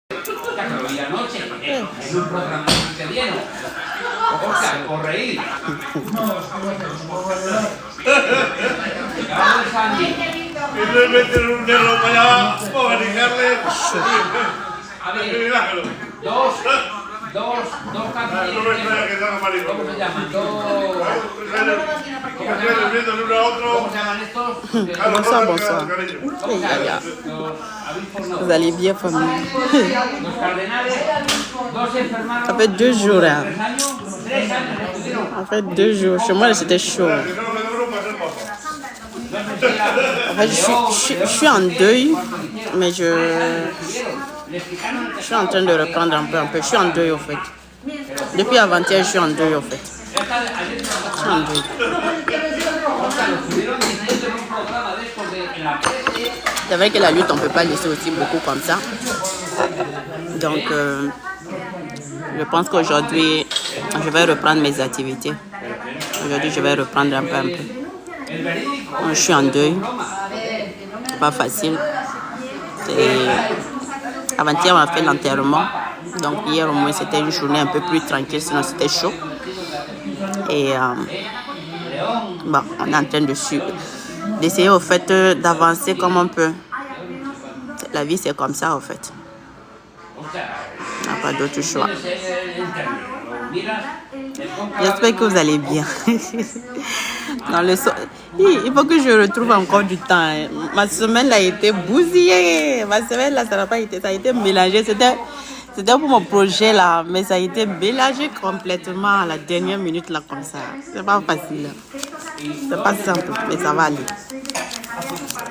Y la noche, en un programa que dieron. Oscar, por reír. Y le meten un negro para allá para organizarle. A ver, dos canciones. No me extraña que salga maricón. ¿Cómo se llaman? ¿Cómo se llaman estos? Bonsoir, bonsoir. Vous allez bien, famille? Los cardenales, dos se enfermaron. Ça fait 2 jours là. 3 años estuvieron. En fait, 2 jours. Chez moi, c'était chaud. En fait, je suis en deuil, mais je suis en train de reprendre un peu. Je suis en deuil, au fait. Depuis avant-hier, je suis en deuil, au fait. Je suis en deuil. C'est vrai que la lutte, on ne peut pas laisser aussi beaucoup comme ça. Donc, je pense qu'aujourd'hui, je vais reprendre mes activités. Aujourd'hui, je vais reprendre un peu. Je suis en deuil. C'est pas facile. Avant-hier, on a fait l'enterrement. Donc, hier, au moins, c'était une journée un peu plus tranquille, sinon c'était chaud. Et bon, on est en train d'essayer, au fait, d'avancer comme on peut. La vie, c'est comme ça, au fait. On n'a pas d'autre choix. J'espère que vous allez bien. Il faut que je retrouve encore du temps. Ma semaine a été bousillée. Ma semaine là, ça n'a pas été, ça a été mélangé. C'était pour mon projet là, mais ça a été mélangé complètement à la dernière minute là comme ça. C'est pas facile. C'est pas simple, mais ça va aller.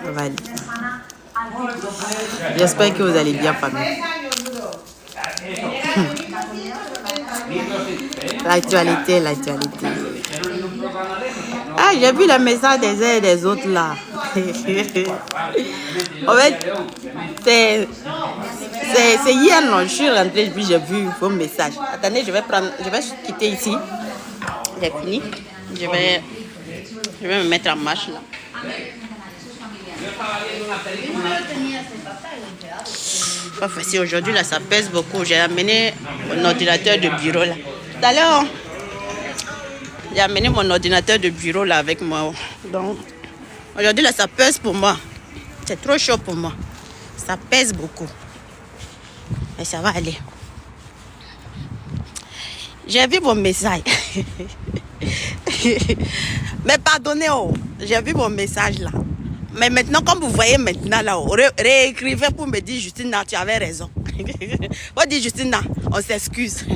Ça va aller. J'espère que vous allez bien, famille. L'actualité. Ah, j'ai vu le message des uns et des autres là. En fait, c'est hier, non, je suis rentrée, puis j'ai vu vos messages. Attendez, je vais quitter ici. J'ai fini. Je vais me mettre en marche là. Pas facile aujourd'hui là, ça pèse beaucoup. J'ai amené mon ordinateur de bureau là. Tout à l'heure, j'ai amené mon ordinateur de bureau là avec moi. Donc aujourd'hui là, ça pèse pour moi. C'est trop chaud pour moi. Ça pèse beaucoup. Mais ça va aller. J'ai vu vos messages. Mais pardonnez, j'ai vu vos messages là. Mais maintenant, comme vous voyez maintenant là, réécrivez pour me dire, Justina, tu avais raison. Vous dites, Justina, on s'excuse.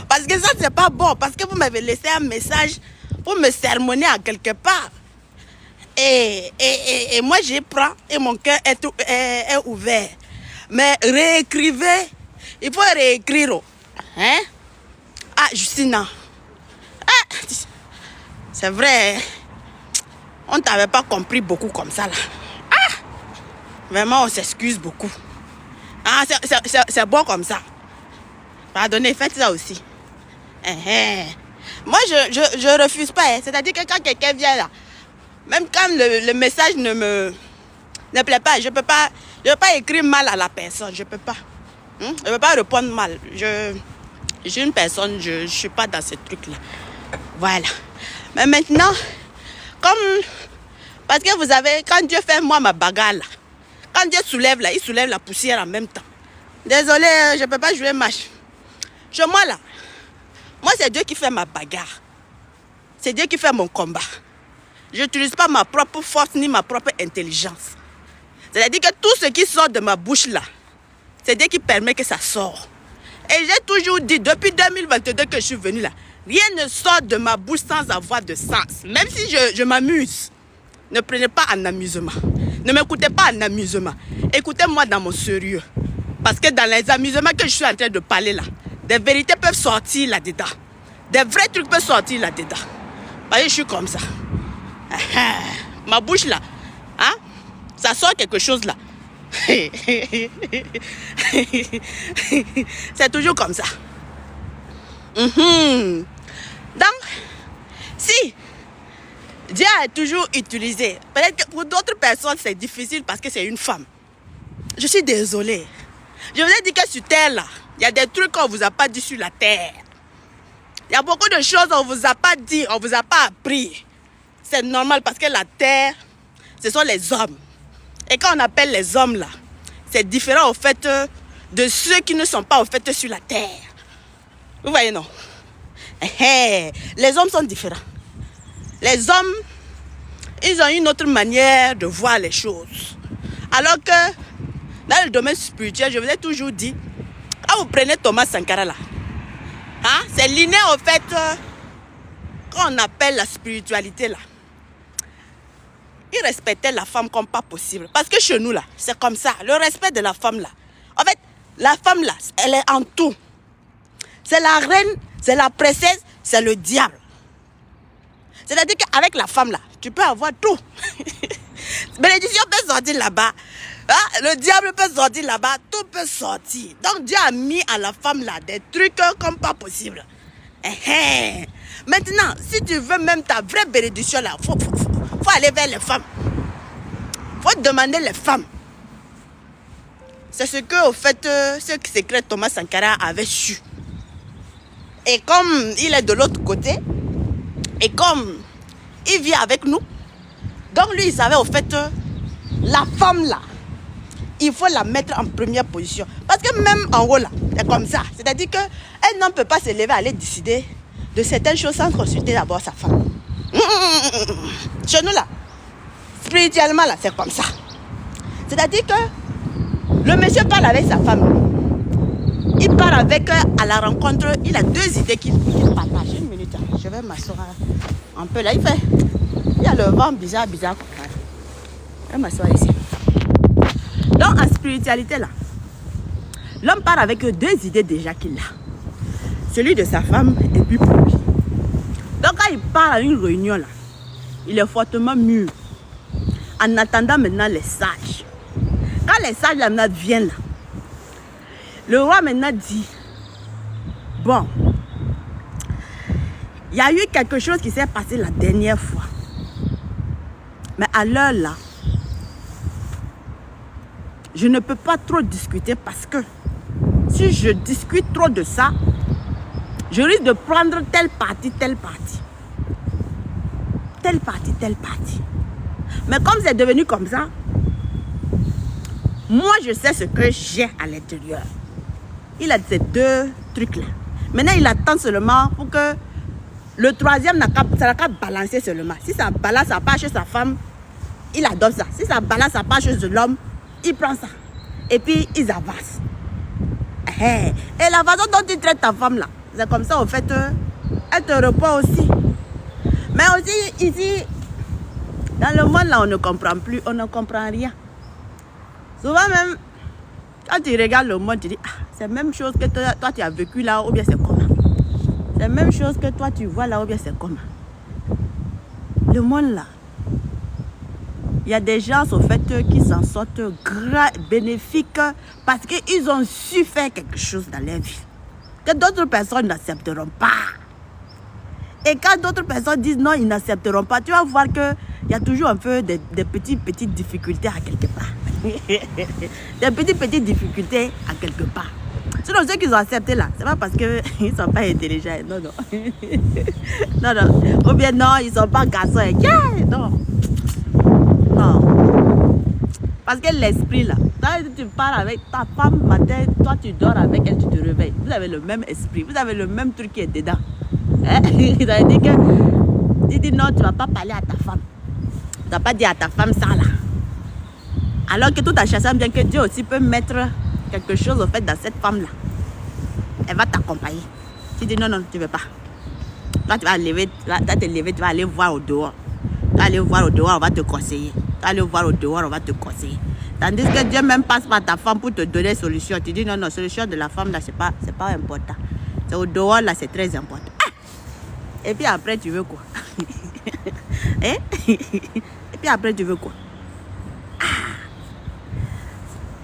Parce que ça, c'est pas bon. Parce que vous m'avez laissé un message pour me sermonner à quelque part. Et moi, j'y prends et mon cœur est ouvert. Mais réécrivez. Il faut réécrire. Hein? Ah, Justina. Ah, c'est vrai. On ne t'avait pas compris beaucoup comme ça là. Ah! Vraiment, on s'excuse beaucoup. Ah, c'est bon comme ça. Pardonnez, faites ça aussi. Moi, je refuse pas. C'est-à-dire que quand quelqu'un vient là, même quand le message ne plaît pas, je peux pas écrire mal à la personne. Je peux pas. Je peux pas répondre mal. Je suis une personne, je suis pas dans ce truc-là. Voilà. Mais maintenant, parce que vous avez, quand Dieu fait moi ma bagarre là, quand Dieu soulève là, il soulève la poussière en même temps. Désolé, je ne peux pas jouer match. Chez moi là, moi c'est Dieu qui fait ma bagarre. C'est Dieu qui fait mon combat. Je n'utilise pas ma propre force ni ma propre intelligence. C'est-à-dire que tout ce qui sort de ma bouche là, c'est Dieu qui permet que ça sorte. Et j'ai toujours dit, depuis 2022 que je suis venue là, rien ne sort de ma bouche sans avoir de sens. Même si je m'amuse, ne prenez pas en amusement. Ne m'écoutez pas en amusement. Écoutez-moi dans mon sérieux. Parce que dans les amusements que je suis en train de parler là, des vérités peuvent sortir là-dedans. Des vrais trucs peuvent sortir là-dedans. Parce que je suis comme ça. Ma bouche là, hein, ça sort quelque chose là. C'est toujours comme ça. Donc, si Dieu a toujours utilisé, peut-être que pour d'autres personnes c'est difficile parce que c'est une femme. Je suis désolée. Je vous ai dit que sur terre, là, il y a des trucs qu'on ne vous a pas dit sur la terre. Il y a beaucoup de choses qu'on ne vous a pas dit, on ne vous a pas appris. C'est normal parce que la terre, ce sont les hommes. Et quand on appelle les hommes, là, c'est différent au fait de ceux qui ne sont pas au fait sur la terre. Vous voyez, non? Les hommes sont différents. Les hommes, ils ont une autre manière de voir les choses. Alors que dans le domaine spirituel, je vous ai toujours dit, quand vous prenez Thomas Sankara là, hein, c'est linéaire au fait, quand on appelle la spiritualité là, il respectait la femme comme pas possible. Parce que chez nous là, c'est comme ça, le respect de la femme là. En fait, la femme là, elle est en tout. C'est la reine, c'est la princesse, c'est le diable. C'est-à-dire qu'avec la femme là, tu peux avoir tout. Bénédiction peut sortir là-bas. Hein? Le diable peut sortir là-bas. Tout peut sortir. Donc Dieu a mis à la femme là des trucs comme pas possible. Maintenant, si tu veux même ta vraie bénédiction là, faut aller vers les femmes. Faut demander les femmes. C'est ce que, au fait, ce secret Thomas Sankara avait su. Et comme il est de l'autre côté, et comme il vit avec nous, donc lui, il savait au fait, la femme là, il faut la mettre en première position. Parce que même en haut là, c'est comme ça. C'est-à-dire qu'un homme ne peut pas se lever, aller décider de certaines choses sans consulter d'abord sa femme. Chez nous là, spirituellement là, c'est comme ça. C'est-à-dire que le monsieur parle avec sa femme. Il part avec à la rencontre, il a deux idées qu'il partage. Une minute, je vais m'asseoir un peu là. Il y a le vent bizarre. Je vais m'asseoir ici. Donc en spiritualité là, l'homme part avec deux idées déjà qu'il a. Celui de sa femme et puis pour lui. Donc quand il part à une réunion là, il est fortement mûr. En attendant maintenant les sages. Quand les sages là maintenant viennent là, le roi maintenant dit, bon, il y a eu quelque chose qui s'est passé la dernière fois. Mais à l'heure là, je ne peux pas trop discuter parce que si je discute trop de ça, je risque de prendre telle partie. Mais comme c'est devenu comme ça, moi je sais ce que j'ai à l'intérieur. Il a ces deux trucs-là. Maintenant, il attend seulement pour que le troisième ça n'a qu'à balancer seulement. Si ça balance, ça part chez sa femme, il adopte ça. Si ça balance, ça part chez l'homme, il prend ça. Et puis, ils avancent. Et la façon dont tu traites ta femme, là, c'est comme ça, au fait, elle te reprend aussi. Mais aussi, ici, dans le monde, là, on ne comprend plus, on ne comprend rien. Souvent même, quand tu regardes le monde, tu dis, ah, c'est la même chose que toi tu as vécu là, ou bien c'est comment? C'est la même chose que toi tu vois là, ou bien c'est comment? Le monde là, il y a des gens au fait qui s'en sortent bénéfiques parce qu'ils ont su faire quelque chose dans leur vie que d'autres personnes n'accepteront pas. Et quand d'autres personnes disent non, ils n'accepteront pas, tu vas voir qu'il y a toujours un peu des petites difficultés à quelque part. Des petites difficultés à quelque part. Sinon, ceux qui ont accepté là, c'est pas parce qu'ils ne sont pas intelligents. Non. Non. Ou bien non, ils ne sont pas garçons. Non. Parce que l'esprit là, quand tu parles avec ta femme matin, toi tu dors avec elle, tu te réveilles. Vous avez le même esprit, vous avez le même truc qui est dedans. Il a dit que, tu dis non, tu ne vas pas parler à ta femme. Tu ne vas pas dire à ta femme ça là. Alors que tout en cherchant bien que Dieu aussi peut mettre quelque chose au fait dans cette femme-là. Elle va t'accompagner. Tu dis non, tu ne veux pas. Toi, tu vas te lever, tu vas aller voir au dehors. Tu vas aller voir au dehors, on va te conseiller. Tu vas aller voir au dehors, on va te conseiller. Tandis que Dieu même passe par ta femme pour te donner solution. Tu dis non, solution de la femme là, c'est pas important. C'est au dehors là, c'est très important. Et puis après, tu veux quoi? Et puis après, tu veux quoi?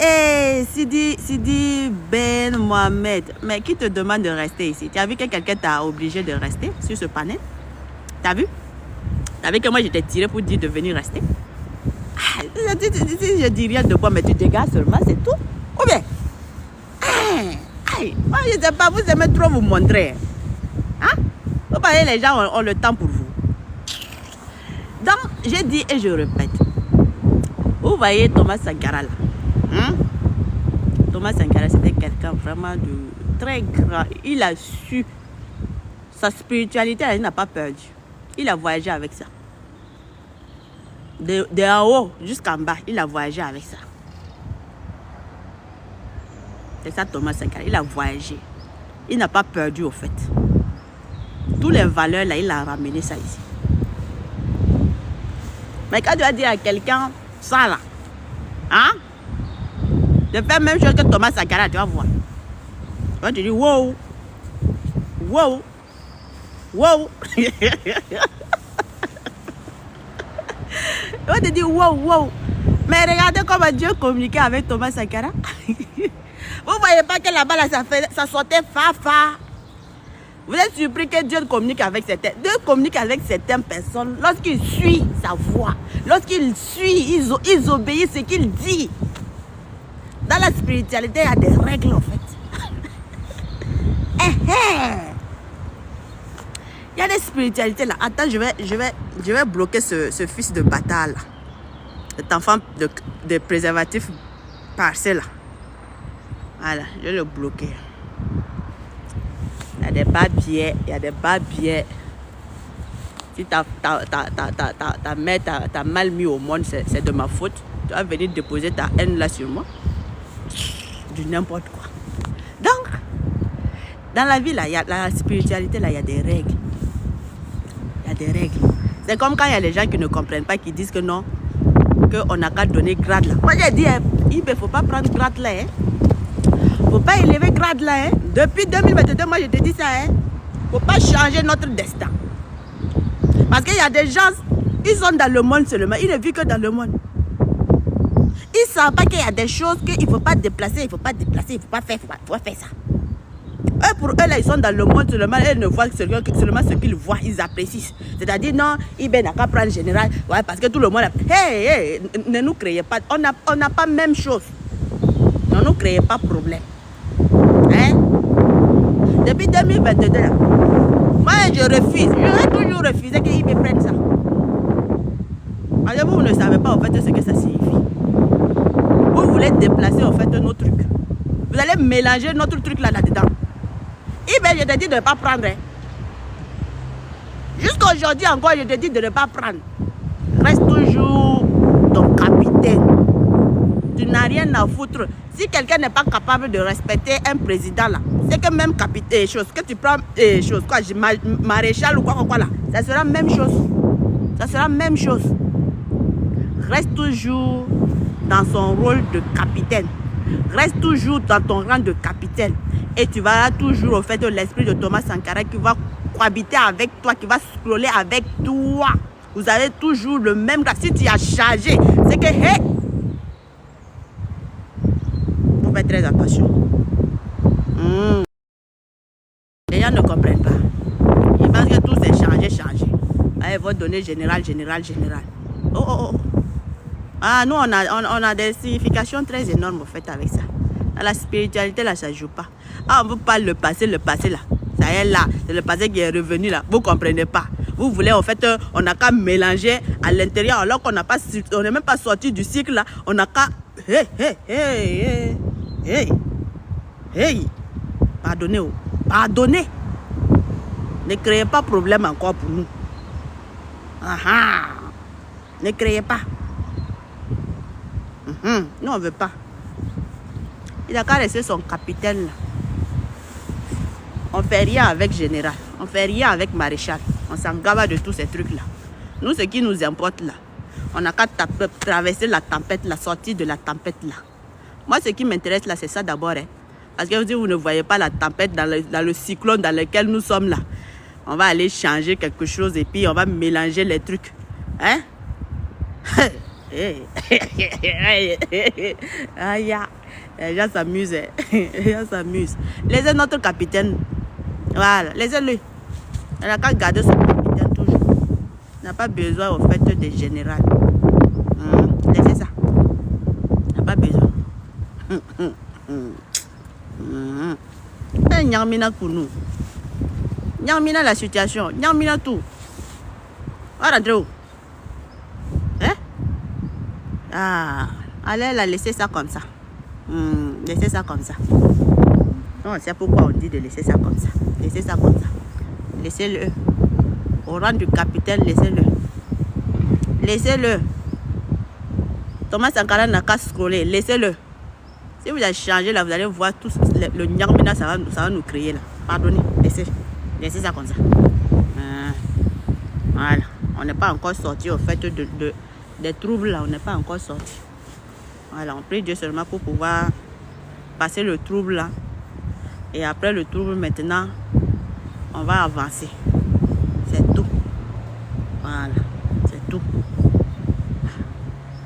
Et Sidi Ben Mohamed, mais qui te demande de rester ici? Tu as vu que quelqu'un t'a obligé de rester sur ce panel? T'as vu? T'as vu que moi, je t'ai tiré pour dire de venir rester? Je dis rien de quoi, mais tu dégages seulement, c'est tout. Ou bien, Hey, moi, je ne sais pas, vous aimez trop vous montrer. Hein? Vous voyez, les gens ont le temps pour vous. Donc, j'ai dit et je répète. Vous voyez Thomas Sankara là. Hein? Thomas Sankara, c'était quelqu'un vraiment de très grand. Il a su. Sa spiritualité, il n'a pas perdu. Il a voyagé avec ça. De en haut jusqu'en bas, il a voyagé avec ça. C'est ça Thomas Sankara. Il a voyagé. Il n'a pas perdu au fait. Toutes les valeurs là, il a ramené ça ici. Mais quand tu vas dire à quelqu'un ça là, hein? De faire la même chose que Thomas Sankara, tu vas voir. Tu vas te dire wow, wow, wow. Tu vas te dire wow, wow. Mais regardez comment Dieu communiquait avec Thomas Sankara. Vous ne voyez pas que là-bas, là, ça sortait fa. Vous êtes surpris que Dieu communique avec certaines. Dieu communique avec certaines personnes lorsqu'il suit sa voix. Lorsqu'il suit, ils obéissent ce qu'il dit. Dans la spiritualité, il y a des règles en fait. Il y a des spiritualités là. Attends, je vais bloquer ce fils de bâtard là. Cet enfant de préservatif parcelle là. Voilà, je vais le bloquer. Il y a des papiers, il y a des papiers. Si ta mère t'a mal mis au monde, c'est de ma faute. Tu vas venir déposer ta haine là sur moi. Du n'importe quoi. Donc, dans la vie là, il y a la spiritualité là, il y a des règles. Il y a des règles. C'est comme quand il y a les gens qui ne comprennent pas, qui disent que non, qu'on n'a qu'à donner grade là. Moi j'ai dit, il ne faut pas prendre grade là. Il ne faut pas élever grade là. Depuis 2022, moi je te dis ça. Il ne faut pas changer notre destin. Parce qu'il y a des gens, ils sont dans le monde seulement. Ils ne vivent que dans le monde. Ils ne savent pas qu'il y a des choses qu'il ne faut pas déplacer, il ne faut pas déplacer, il ne faut pas faire, faut pas faire ça. Eux, pour eux, là, ils sont dans le monde seulement, ils ne voient seulement ce qu'ils voient, ils apprécient. C'est-à-dire, non, Ibn n'a qu'à prendre général, ouais, parce que tout le monde a... Hey, ne nous créez pas, on n'a pas même chose. Ne nous créez pas problème. Hein? Depuis 2022, là, moi, je refuse. Je vais toujours refuser qu'il me prenne ça. Parce que vous ne savez pas, en fait, ce que ça signifie. Vous voulez déplacer, en fait, nos trucs. Vous allez mélanger notre truc là-dedans. Je te dis de ne pas prendre. Hein. Jusqu'aujourd'hui encore, je te dis de ne pas prendre. Reste toujours ton capitaine. Tu n'as rien à foutre. Si quelqu'un n'est pas capable de respecter un président là, c'est que même capitaine, chose que tu prends, chose quoi, maréchal ou quoi là, ça sera même chose. Ça sera même chose. Reste toujours dans son rôle de capitaine. Reste toujours dans ton rang de capitaine. Et tu vas toujours au fait de l'esprit de Thomas Sankara qui va cohabiter avec toi, qui va scroller avec toi. Vous avez toujours le même grade. Si tu as chargé, c'est que, hey, vous faites très attention. Les gens ne comprennent pas. Ils pensent que tout c'est changé. Ils vont donner général. Oh. Ah, nous, on a des significations très énormes, en fait, avec ça. Dans la spiritualité, là, ça ne joue pas. Ah, on ne veut pas le passé, là. Ça y est, là. C'est le passé qui est revenu, là. Vous ne comprenez pas. Vous voulez, en fait, on n'a qu'à mélanger à l'intérieur, alors qu'on n'est même pas sorti du cycle, là. On n'a qu'à... Hey. Pardonnez. Pardonnez. Ne créez pas problème encore pour nous. Ne créez pas. Nous, on ne veut pas. Il a qu'à rester son capitaine là. On ne fait rien avec général. On ne fait rien avec maréchal. On s'en gave de tous ces trucs là. Nous, ce qui nous importe là, on n'a qu'à traverser la tempête, la sortie de la tempête là. Moi, ce qui m'intéresse là, c'est ça d'abord. Hein. Parce que vous ne voyez pas la tempête dans le cyclone dans lequel nous sommes là. On va aller changer quelque chose et puis on va mélanger les trucs. Hein? Les gens s'amusent. Les gens s'amusent. Laissez notre capitaine. Voilà, laissez-le. Il n'a qu'à garder son capitaine toujours. Il n'a pas besoin au fait des générales. Laissez ça. Il n'a pas besoin. Nyamina pour nous. Nyamina la situation. Nyamina tout. On va rentrer où? Hein? Ah, allez la laisser ça comme ça. Laissez ça comme ça. Non, c'est pourquoi on dit de laisser ça comme ça. Laissez ça comme ça. Laissez-le. Au rang du capitaine, laissez-le. Laissez-le. Thomas Sankara n'a qu'à scroller. Laissez-le. Si vous avez changé là, vous allez voir tout le nyamina, ça va nous créer là. Pardonnez. Laissez ça comme ça. Voilà. On n'est pas encore sorti au fait des troubles là. On n'est pas encore sorti. Voilà. On prie Dieu seulement pour pouvoir passer le trouble là. Et après le trouble maintenant, on va avancer. C'est tout. Voilà. C'est tout.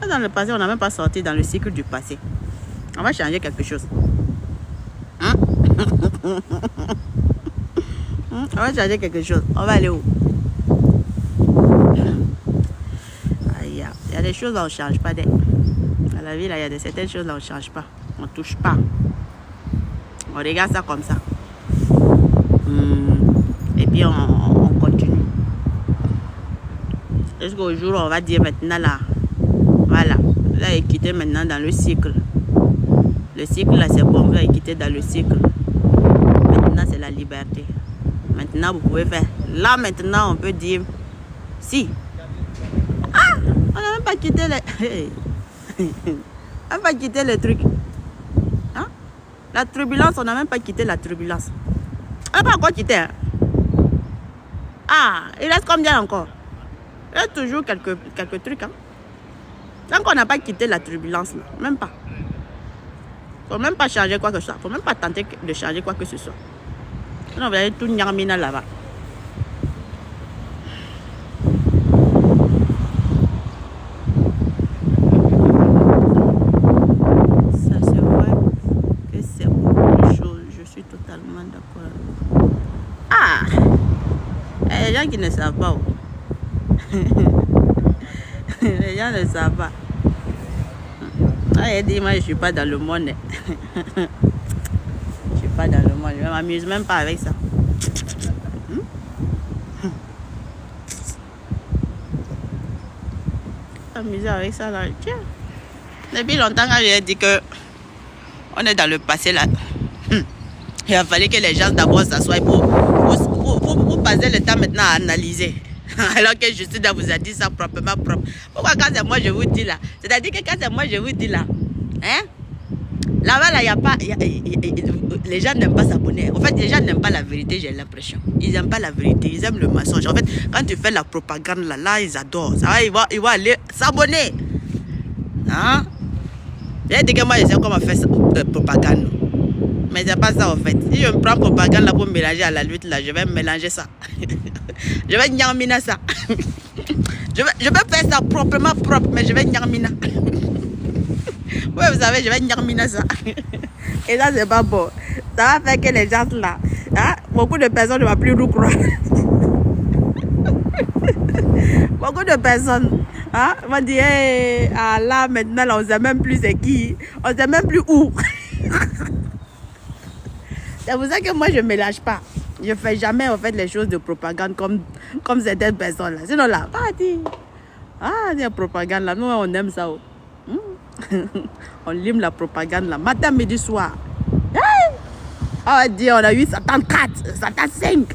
Dans le passé, on n'a même pas sorti dans le cycle du passé. On va changer quelque chose. Hein? On va changer quelque chose. On va aller où? Il y a des choses là, on ne change pas. Dans la vie, là, il y a certaines choses là, on ne change pas. On ne touche pas. On regarde ça comme ça. Et puis, on continue. Jusqu'au jour où on va dire maintenant là, voilà, vous avez quitté maintenant dans le cycle. Le cycle là, c'est bon, vous avez quitté dans le cycle. Maintenant, c'est la liberté. Maintenant, vous pouvez faire. Là, maintenant, on peut dire si. Ah, on n'a même pas quitté les. On n'a pas quitté le truc. Hein? La turbulence, on n'a même pas quitté la turbulence. On n'a pas encore quitté. Hein? Ah, il reste combien encore? Il y a toujours quelques trucs. Hein? Tant qu'on n'a pas quitté la turbulence, là, même pas. Il ne faut même pas changer quoi que ce soit. Il ne faut même pas tenter de changer quoi que ce soit. Sinon, vous allez tout nyamina là-bas. Ça, c'est vrai que c'est beaucoup de choses. Je suis totalement d'accord. Ah! Il y a des gens qui ne savent pas. Les gens ne savent pas. Ah, il dit, moi, je ne suis pas dans le monde. Je ne suis pas dans le monde. Je ne m'amuse même pas avec ça. Amuser avec ça, là. Tiens. Depuis longtemps, quand j'ai dit que on est dans le passé, là. Il a fallu que les gens d'abord s'assoient pour passer le temps maintenant à analyser. Alors que Justin vous a dit ça proprement propre. Pourquoi quand c'est moi je vous dis là? C'est-à-dire que quand c'est moi je vous dis là, hein? Là-bas, là, il n'y a pas. Les gens n'aiment pas s'abonner. En fait, les gens n'aiment pas la vérité, j'ai l'impression. Ils n'aiment pas la vérité, ils aiment le mensonge. En fait, quand tu fais la propagande là, là ils adorent. Ça va, ils vont aller s'abonner. Hein? J'ai dit que moi je sais comment faire propagande. Mais c'est pas ça en fait. Si je me prends propagande là pour mélanger à la lutte là, je vais mélanger ça. Je vais nyamina ça. Je vais faire ça proprement propre, mais je vais nyamina. Oui, vous savez, je vais nyamina ça. Et ça, c'est pas bon. Ça va faire que les gens là, hein, beaucoup de personnes ne vont plus nous croire. Beaucoup de personnes hein, vont dire, hey, ah là, maintenant, là, on ne sait même plus c'est qui. On ne sait même plus où. C'est pour ça que moi, je ne mélange pas. Je ne fais jamais en fait les choses de propagande comme certaines personnes là. Sinon là, pas dit. Ah, c'est la propagande là. Nous, on aime ça. Oh. On lime la propagande là. Matin, midi, soir. Hey! On va dire, on a eu Satan 4, Satan 5.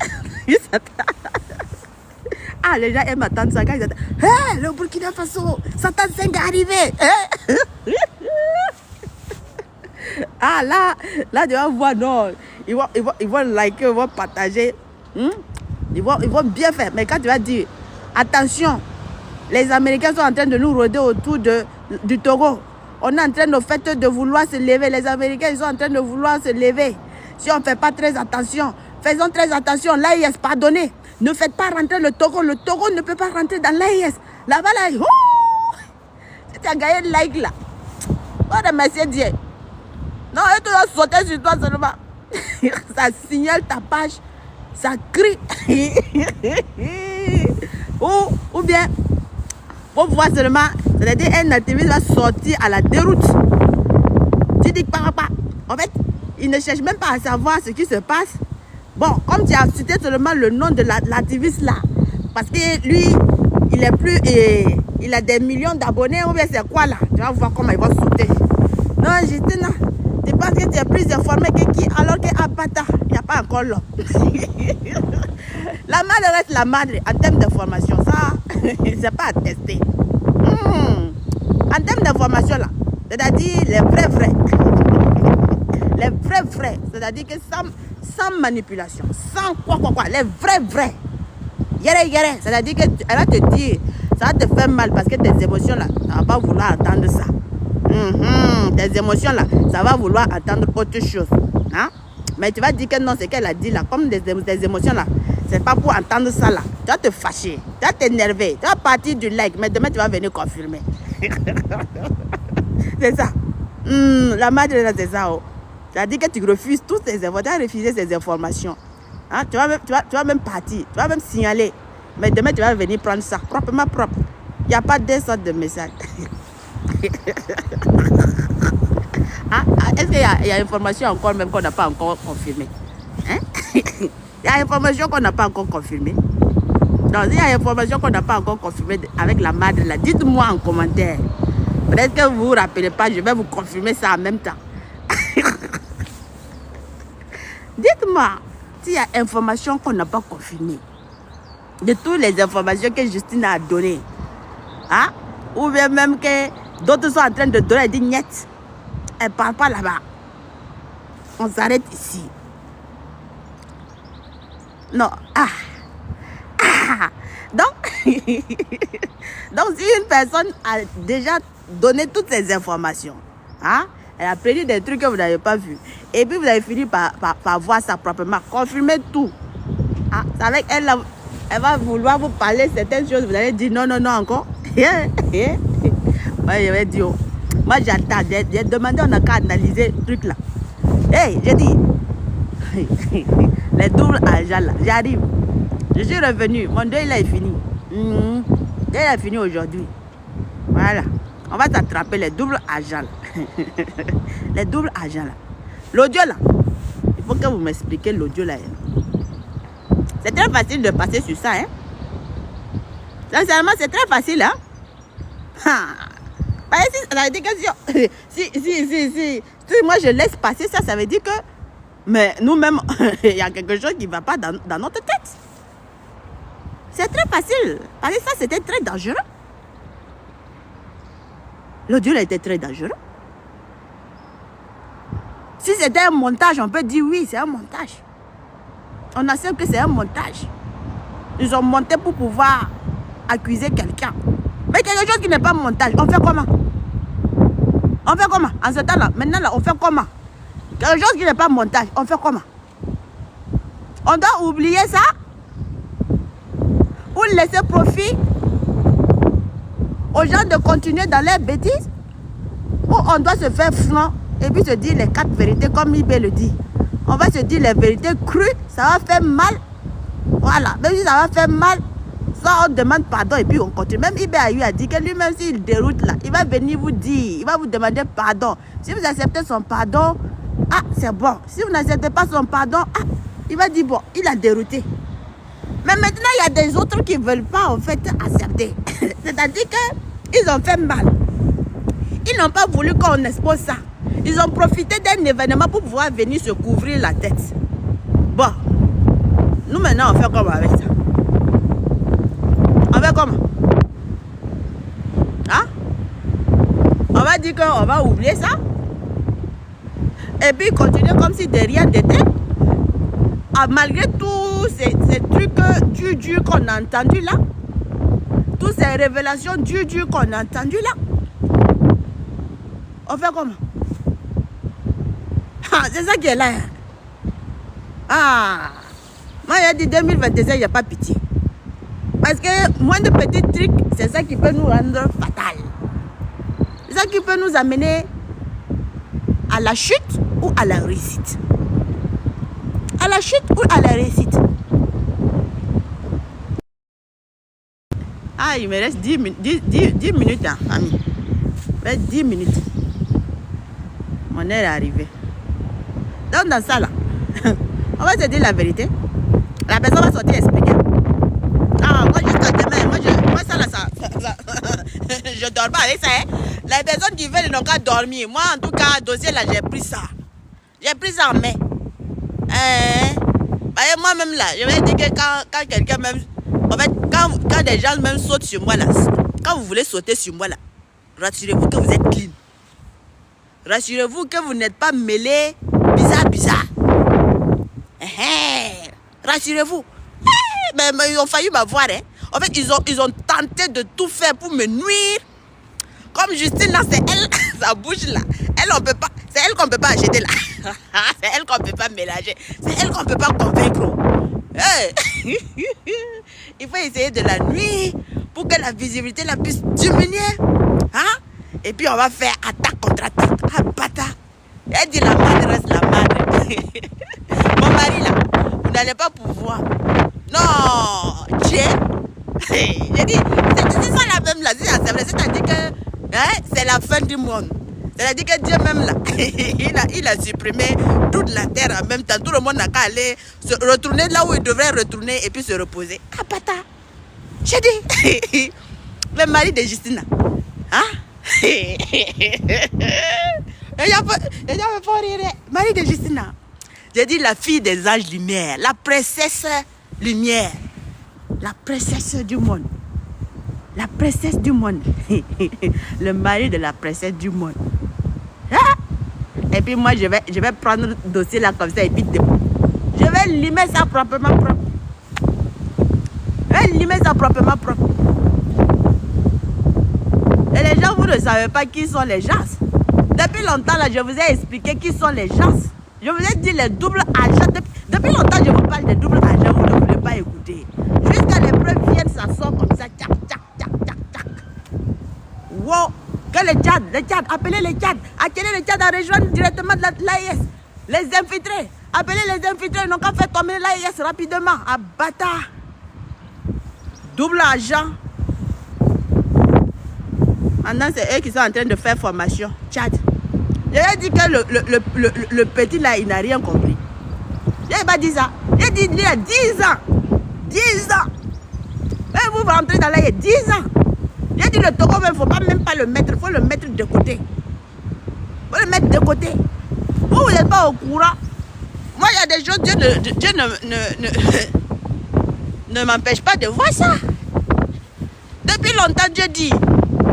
Ah, les gens aiment attendre ça. Hey, le Burkina Faso, Satan 5 est arrivé. Hey! Ah, là, tu vas voir, non. Ils vont liker, ils vont partager. Ils vont bien faire. Mais quand tu vas dire, attention, les Américains sont en train de nous rôder autour du Togo. On est en train de vouloir se lever. Les Américains, ils sont en train de vouloir se lever. Si on ne fait pas très attention, faisons très attention. L'AIS, pardonnez. Ne faites pas rentrer le Togo. Le Togo ne peut pas rentrer dans l'AIS. Là-bas, là, si tu as gagné le like là, on va remercier Dieu. Non, tu dois sauter sur toi seulement. Ça signale ta page. Ça crie. Ou bien, pour voir seulement, c'est-à-dire un activiste va sortir à la déroute. Tu dis pas. En fait, il ne cherche même pas à savoir ce qui se passe. Bon, comme tu as cité seulement le nom de l'activiste là, parce que lui, il est plus, il a des millions d'abonnés, ou bien c'est quoi là? Tu vas voir comment il va sauter. Non, Justine, tu penses que tu es plus informé que qui, alors qu'à Bata, il n'y a pas encore l'homme. La madre reste la madre en termes d'information, ça, c'est pas à tester. En termes d'information là, c'est-à-dire les vrais. Les vrais, c'est-à-dire que sans manipulation, sans quoi, les vrais. Yere, c'est-à-dire qu'elle va te dire, ça va te faire mal parce que tes émotions là, ça va pas vouloir entendre ça. Tes émotions là, ça va vouloir entendre autre chose. Hein? Mais tu vas dire que non, c'est qu'elle a dit là, comme tes émotions là, c'est pas pour entendre ça là. Tu vas te fâcher, tu vas t'énerver, tu vas partir du like, mais demain tu vas venir confirmer. C'est ça. La madre là, c'est ça. Oh. C'est-à-dire que tu refuses toutes ces informations, tu as refusé ces informations. Hein? Tu vas même partir, tu vas même signaler. Mais demain, tu vas venir prendre ça, proprement propre. Il n'y a pas deux sortes de messages. Hein? Est-ce qu'il y a information encore même qu'on n'a pas encore confirmée? Hein? Il y a information qu'on n'a pas encore confirmée. Donc, il y a information qu'on n'a pas encore confirmée avec la madre là, dites-moi en commentaire. Peut-être que vous ne vous rappelez pas, je vais vous confirmer ça en même temps. Dites-moi s'il y a information qu'on n'a pas confirmée. De toutes les informations que Justine a données. Hein? Ou bien même que d'autres sont en train de donner, elle dit niet. Elle ne parle pas là-bas. On s'arrête ici. Non. Donc, donc, si une personne a déjà donné toutes ces informations, hein? Elle a prédit des trucs que vous n'avez pas vus. Et puis vous avez fini par voir ça proprement. Confirmer tout. Ah, c'est avec elle, là, elle va vouloir vous parler certaines choses. Vous allez dire non encore. Moi, je vais dire, moi j'attends. J'ai demandé, on n'a qu'à analyser le truc là. Hey, j'ai dit, les doubles agents là, j'arrive. Je suis revenu. Mon deuil là est fini. Il est fini aujourd'hui. Voilà. On va t'attraper les doubles agents là. Les doubles agents là. L'audio là. Il faut que vous m'expliquiez l'audio là. C'est très facile de passer sur ça. Hein? Sincèrement, c'est très facile. Hein? Ça veut dire que si moi je laisse passer ça, ça veut dire que mais nous-mêmes, il y a quelque chose qui ne va pas dans notre tête. C'est très facile. Parce que ça, c'était très dangereux. L'audio là était très dangereux. Si c'était un montage, on peut dire oui, c'est un montage. On accepte que c'est un montage. Ils ont monté pour pouvoir accuser quelqu'un. Mais quelque chose qui n'est pas montage, on fait comment? On fait comment? En ce temps-là, maintenant, là, on fait comment? Quelque chose qui n'est pas montage, on fait comment? On doit oublier ça? Ou laisser profit aux gens de continuer dans leurs bêtises? Ou on doit se faire franc et puis se dire les 4 vérités comme Ibé le dit. On va se dire les vérités crues, ça va faire mal. Voilà, même si ça va faire mal, ça on demande pardon et puis on continue. Même Ibé a eu à dire que lui-même s'il déroute là, il va venir vous dire, il va vous demander pardon. Si vous acceptez son pardon, ah c'est bon. Si vous n'acceptez pas son pardon, ah, il va dire bon, il a dérouté. Mais maintenant il y a des autres qui ne veulent pas en fait accepter. C'est-à-dire qu'ils ont fait mal. Ils n'ont pas voulu qu'on expose ça. Ils ont profité d'un événement pour pouvoir venir se couvrir la tête. Bon, nous maintenant on fait comment avec ça? On fait comment? Hein? On va dire qu'on va oublier ça? Et puis continuer comme si de rien n'était? Ah, malgré tous ces trucs durs qu'on a entendus là? Toutes ces révélations dures qu'on a entendues là? On fait comment? Ah, c'est ça qui est là. Ah, moi j'ai dit 2025, il n'y a pas pitié. Parce que moins de petits trucs, c'est ça qui peut nous rendre fatal. C'est ça qui peut nous amener à la chute ou à la réussite. À la chute ou à la réussite. Ah, il me reste 10 minutes, hein, famille. Il me reste 10 minutes. Mon heure est arrivée. Donc dans ça là, on va se dire la vérité. La personne va sortir expliquer. Ah, moi jusqu'à demain, moi ça là, ça je dors pas avec ça. Hein. Les personnes qui veulent n'ont qu'à dormir. Moi en tout cas, dossier là, j'ai pris ça. J'ai pris ça en main. Moi-même là, je vais dire que quand quelqu'un même... En fait, quand des gens même sautent sur moi là, quand vous voulez sauter sur moi là, rassurez-vous que vous êtes clean. Rassurez-vous que vous n'êtes pas mêlé bizarre. Rassurez-vous. Mais ils ont failli m'avoir. Hein. En fait, ils ont tenté de tout faire pour me nuire. Comme Justine là, c'est elle, sa bouche là. Elle, on peut pas... C'est elle qu'on ne peut pas acheter là. C'est elle qu'on ne peut pas mélanger. C'est elle qu'on ne peut pas convaincre. Hey. Il faut essayer de la nuire pour que la visibilité la puisse diminuer. Hein? Et puis on va faire attaque contre attaque. Ah, bâtard. Elle dit la madre reste la madre. Mon mari là, vous n'allez pas pouvoir. Non, Dieu. J'ai dit, c'est ça la même là. C'est-à-dire que hein, c'est la fin du monde. C'est-à-dire que Dieu même là, il a supprimé toute la terre en même temps. Tout le monde n'a qu'à aller se retourner là où il devrait retourner et puis se reposer. Ah, pata. J'ai dit, le mari de Justine. Hein? Les gens me font rire. Mari de Justine. J'ai dit la fille des âges lumière, la princesse lumière, la princesse du monde. La princesse du monde. Le mari de la princesse du monde. Ah! Et puis moi, je vais prendre le dossier là comme ça et puis je vais limer ça proprement propre. Je vais limer ça proprement propre. Et les gens, vous ne savez pas qui sont les gens. Depuis longtemps là, je vous ai expliqué qui sont les gens. Je vous ai dit les doubles agents. Depuis longtemps, je vous parle des doubles agents. Vous ne voulez pas écouter. Jusqu'à les preuves viennent, ça sort comme ça. Tchac, tchac, tchac, tchac, tchac. Wow. Que les Tchad, appelez les Tchad. Appelez les Tchad à rejoindre directement l'AIS. Les infiltrés. Appelez les infiltrés. Ils n'ont qu'à faire tomber l'AIS rapidement. Ah, bâtard. Double agent. Maintenant, c'est eux qui sont en train de faire formation. Tchad. J'ai dit que le petit là, il n'a rien compris. J'ai pas dit ça. J'ai dit il y a 10 ans. 10 ans. Et vous rentrez dans l'AIS 10 ans. J'ai dit le Togo, il ne faut même pas le mettre. Il faut le mettre de côté. Il faut le mettre de côté. Vous n'êtes pas au courant. Moi, il y a des choses, Dieu ne m'empêche pas de voir ça. Depuis longtemps, Dieu dit,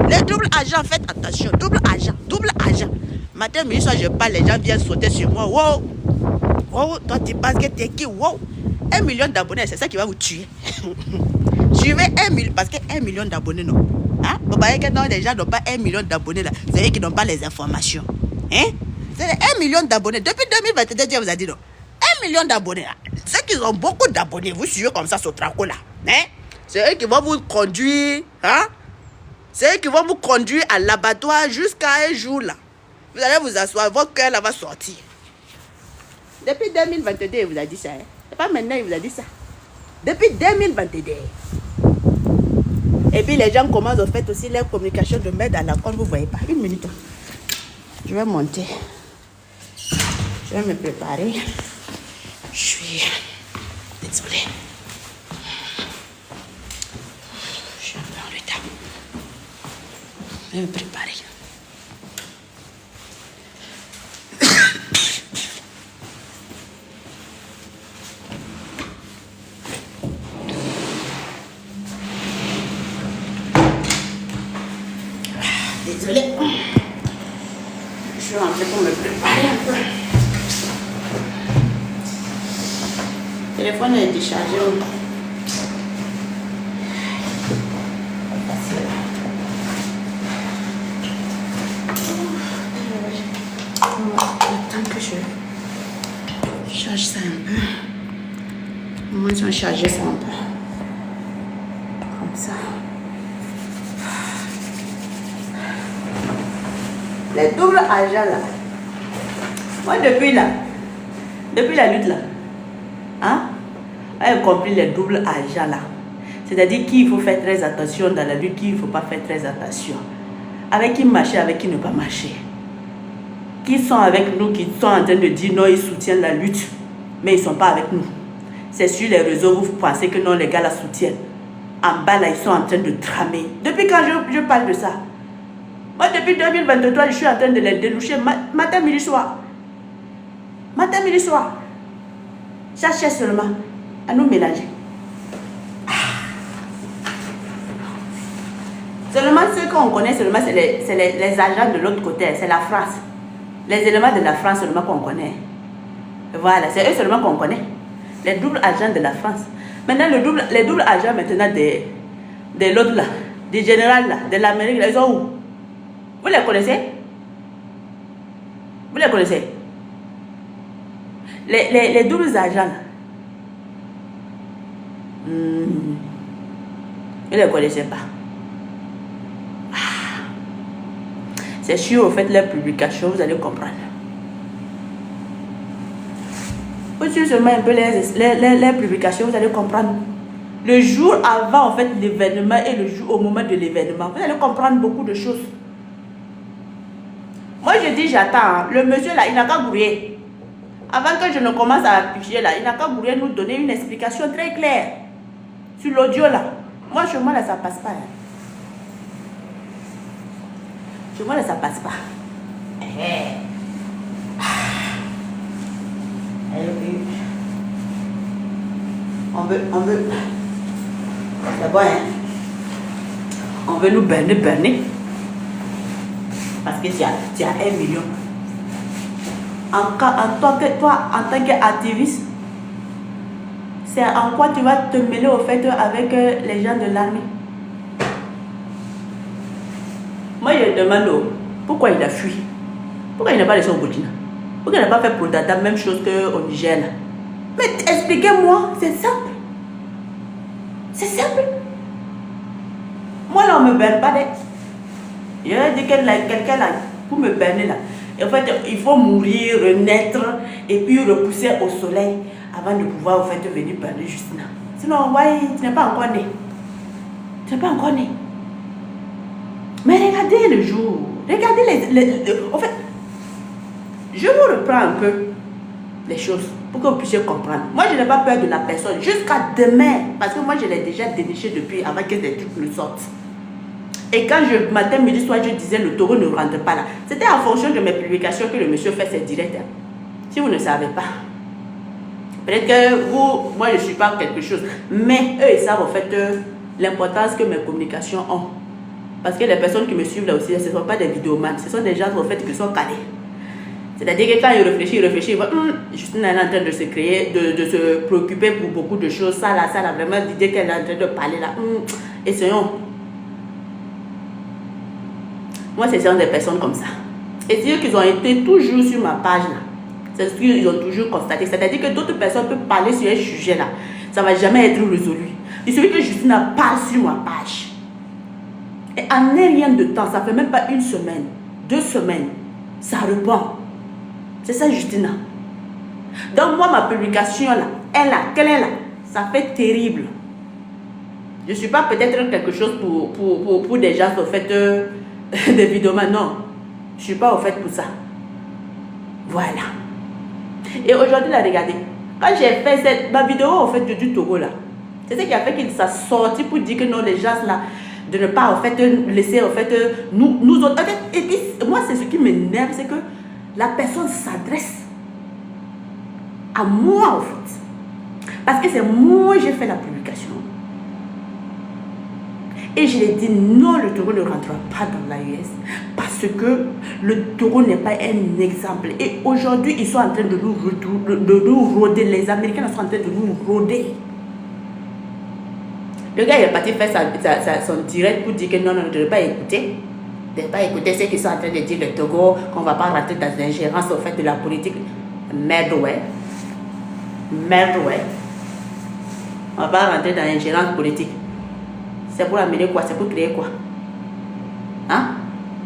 les doubles agents, faites attention. Double agent, double agent. Matin, midi, soir, je parle, les gens viennent sauter sur moi. Wow. Wow, toi, tu penses que tu es qui? Wow. 1 million d'abonnés, c'est ça qui va vous tuer. Suivez 1 million, parce que 1 million d'abonnés, non. Hein? Vous voyez que non, les gens n'ont pas 1 million d'abonnés là. C'est eux qui n'ont pas les informations. Hein? C'est 1 million d'abonnés. Depuis 2022, Dieu vous a dit non. 1 million d'abonnés là. Ceux qui ont beaucoup d'abonnés, vous suivez comme ça ce traco là. Hein? C'est eux qui vont vous conduire. Hein? C'est eux qui vont vous conduire à l'abattoir jusqu'à un jour là. Vous allez vous asseoir, votre cœur là va sortir. Depuis 2022, il vous a dit ça. Hein? C'est pas maintenant, il vous a dit ça. Depuis 2022. Et puis les gens commencent à faire aussi leur communication de mettre à la compte, vous ne voyez pas. Une minute. Je vais monter. Je vais me préparer. Je suis désolée. Je suis un peu en retard. Je vais me préparer. Désolée. Je suis rentrée pour me préparer un peu. Le téléphone est déchargé. Attends que je charge ça un peu. Moi, je vais charger ça un peu. Comme ça. Les doubles agents là. Moi depuis la lutte là, hein, j'ai compris les doubles agents là. C'est-à-dire qu'il faut faire très attention dans la lutte, qu'il ne faut pas faire très attention. Avec qui marcher, avec qui ne pas marcher. qui sont avec nous, qui sont en train de dire non, ils soutiennent la lutte, mais ils ne sont pas avec nous. C'est sur les réseaux, vous pensez que non, les gars la soutiennent. En bas, là, ils sont en train de tramer. Depuis quand je parle de ça? Moi, depuis 2023, je suis en train de les déloucher matin, midi, soir. Matin, midi, soir. Cherchez seulement à nous mélanger. Seulement ceux qu'on connaît, seulement c'est les agents de l'autre côté, c'est la France. Les éléments de la France seulement qu'on connaît. Voilà, c'est eux seulement qu'on connaît. Les doubles agents de la France. Maintenant, les doubles agents maintenant de l'autre là, du général là, de l'Amérique là, ils sont où? Vous les connaissez? Vous les connaissez? Les doubles agents là. Vous ne les connaissez pas. C'est sûr, vous faites les publications, vous allez comprendre. Vous suivez seulement un peu les publications, vous allez comprendre. Le jour avant, en fait, l'événement et le jour au moment de l'événement, vous allez comprendre beaucoup de choses. Moi, je dis, j'attends. Le monsieur là, il n'a qu'à brouiller. Avant que je ne commence à afficher là, il n'a qu'à brouiller nous donner une explication très claire sur l'audio là. Moi, chez moi là, ça passe pas. Hein. Chez moi là, ça passe pas. On veut. C'est bon, hein? On veut nous berner. Parce que tu as 1 million. En tant qu'activiste, c'est en quoi tu vas te mêler au fait avec les gens de l'armée. Moi, je demande pourquoi il a fui. Pourquoi il n'a pas laissé au Burkina? Pourquoi il n'a pas fait pour Dada même chose qu'au Niger là? Mais expliquez-moi, c'est simple. C'est simple. Moi là, on ne me berne pas d'être. Je vais dire que quelqu'un là, pour me berner là, en fait, il faut mourir, renaître et puis repousser au soleil avant de pouvoir en fait venir berner Justina. Sinon, ouais, tu n'es pas encore né. Tu n'es pas encore né. Mais regardez le jour. Regardez en fait, je vous reprends un peu les choses pour que vous puissiez comprendre. Moi, je n'ai pas peur de la personne jusqu'à demain. Parce que moi, je l'ai déjà déniché depuis avant que des trucs ne sortent. Et quand matin, midi, soir, je disais le taureau ne rentre pas là. C'était en fonction de mes publications que le monsieur fait ses directs. Si vous ne savez pas. Peut-être que vous, moi, je ne suis pas quelque chose. Mais eux, ils savent en fait l'importance que mes communications ont. Parce que les personnes qui me suivent là aussi, ce ne sont pas des vidéomans. Ce sont des gens en fait qui sont calés. C'est-à-dire que quand ils réfléchissent, ils voient, Justine est en train de se créer, de se préoccuper pour beaucoup de choses. Ça là, vraiment l'idée qu'elle est en train de parler là. Essayons. Moi, ce sont des personnes comme ça. Et c'est eux qui ont été toujours sur ma page là. C'est ce qu'ils ont toujours constaté. C'est-à-dire que d'autres personnes peuvent parler sur un sujet là. Ça ne va jamais être résolu. Il suffit que Justine parle sur ma page. Et en rien de temps, ça ne fait même pas 1 semaine, 2 semaines, ça répond. C'est ça, Justina. Donc, moi, ma publication là, qu'elle est là, ça fait terrible. Je ne suis pas peut-être quelque chose pour des gens au fait des vidéos. Non, je ne suis pas au fait pour ça. Voilà. Et aujourd'hui, là, regardez. Quand j'ai fait ma vidéo au fait du Togo là, c'est ce qui a fait qu'il s'est sorti pour dire que non, les gens là, de ne pas en fait laisser en fait nous autres. Et puis, moi, c'est ce qui m'énerve, c'est que la personne s'adresse à moi en fait. Parce que c'est moi j'ai fait la publication. Et je lui ai dit non, le taureau ne rentrera pas dans l'AES. Parce que le taureau n'est pas un exemple. Et aujourd'hui, ils sont en train de nous rôder. Les Américains sont en train de nous rôder. Le gars, il est parti faire son direct pour dire que non, je ne vais pas écouter. Je ne vais pas écouter ceux qui sont en train de dire le Togo, qu'on ne va pas rentrer dans l'ingérence au fait de la politique. Merde, ouais. Merde, ouais. On ne va pas rentrer dans l'ingérence politique. C'est pour amener quoi? C'est pour créer quoi? Hein?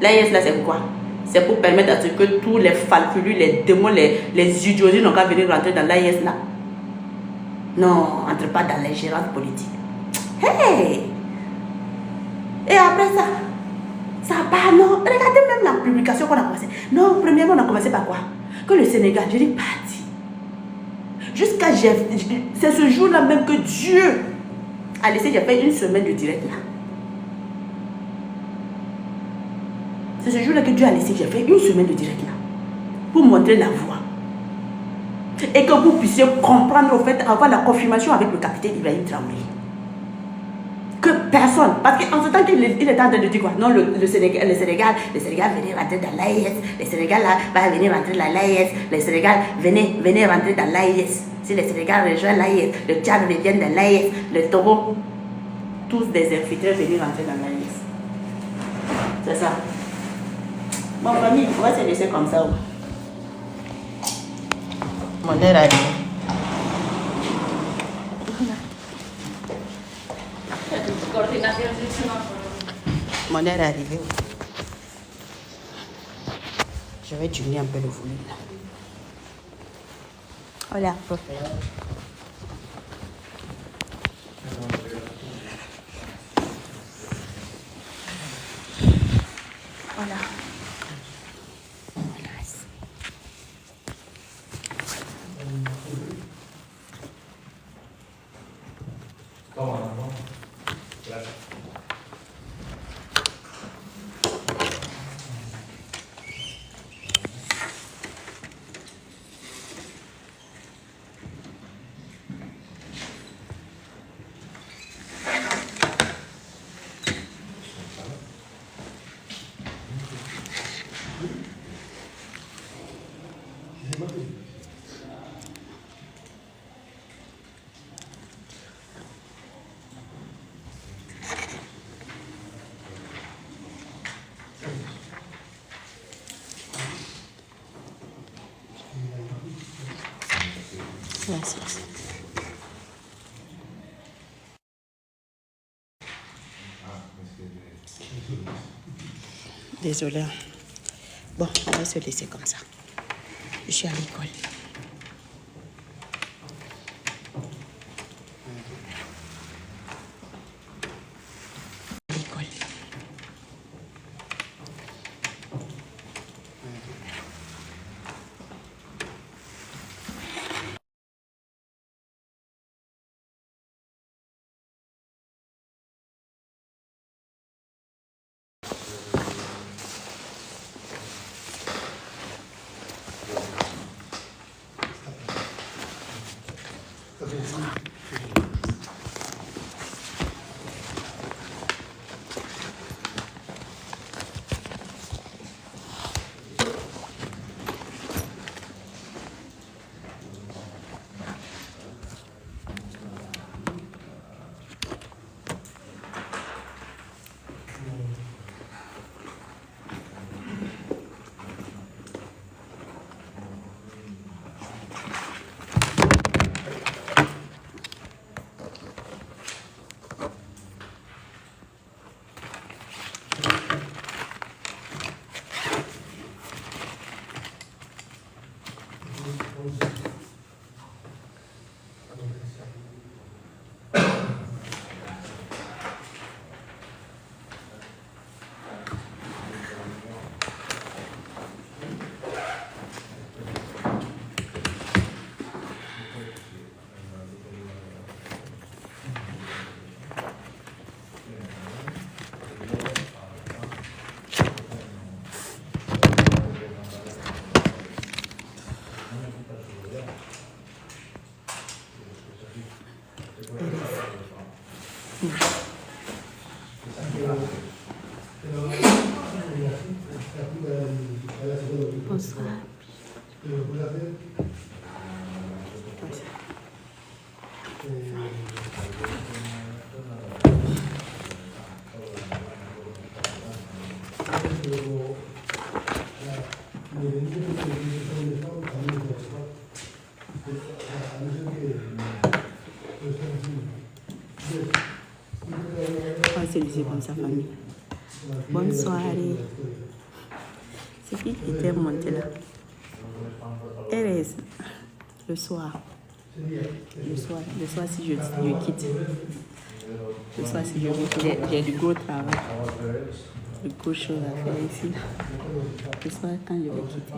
L'AIS là, c'est pour quoi? C'est pour permettre à ce que tous les falfulus, les démons, les idiots n'ont qu'à venir rentrer dans l'AIS là. Non, entre pas dans l'ingérence politique. Hey! Et après ça, Ça va, non. Regardez même la publication qu'on a commencé. Non, premièrement, on a commencé par quoi? Que le Sénégal, je dis parti. Jusqu'à c'est ce jour-là même que Dieu a laissé, j'ai fait une semaine de direct là. C'est ce jour-là que Dieu a laissé, j'ai fait une semaine de direct là. Pour montrer la voie. Et que vous puissiez comprendre, au fait, avoir la confirmation avec le capitaine Ibrahim Traoré. Que personne, parce qu'en ce temps qu'il est en train de dire quoi? Non, le Sénégal venez rentrer dans l'AIS, le Sénégal là, va venir rentrer dans l'AIS, le Sénégal venez rentrer dans l'AIS. Si le Sénégal rejoint l'AIS, le Tchad revient dans l'AIS, le Togo, tous des infiltrés venir rentrer dans l'AIS. C'est ça. Bon, famille, on va se laisser comme ça. Mon air arrivé. Mon air est arrivé. Je vais diminuer un peu le volume là. Hola, profe. Hola. Gracias. Désolée. Bon, on va se laisser comme ça. Je suis à l'école. Bonsoir. On va se laisser comme ça, famille. Bonne soirée. C'est qui était monté là? Erez, le soir. Le soir si je quitte. Le soir si je quitte, j'ai du gros travail. beaucoup de choses à faire ici. Ce soir, quand je vais quitter,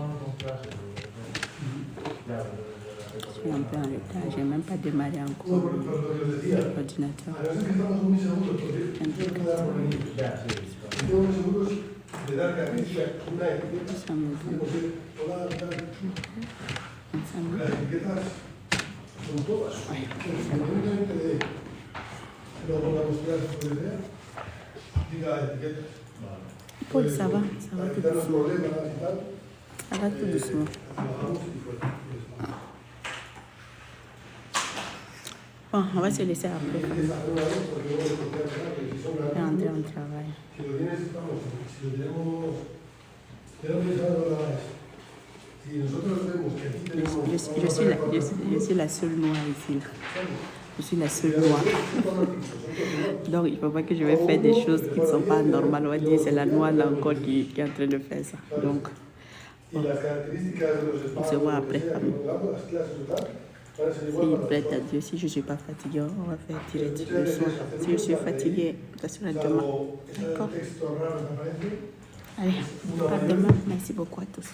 je suis un peu en retard. Je n'ai même pas démarré encore l'ordinateur. Paul, ça va tout doucement. Ça va tout doucement. Bon, on va se laisser après. Et rentrer en travail. Je suis la seule noire ici. Je suis la seule noire. Donc, il ne faut pas que je vais faire des choses qui ne sont pas normales. On va dire c'est la noire là encore qui est en train de faire ça. Donc, bon, on se voit après. Si prête à Dieu, si je ne suis pas fatiguée, on va faire direct le soir. Si je suis fatiguée, attention à demain. D'accord? Allez, à demain. Merci beaucoup à tous.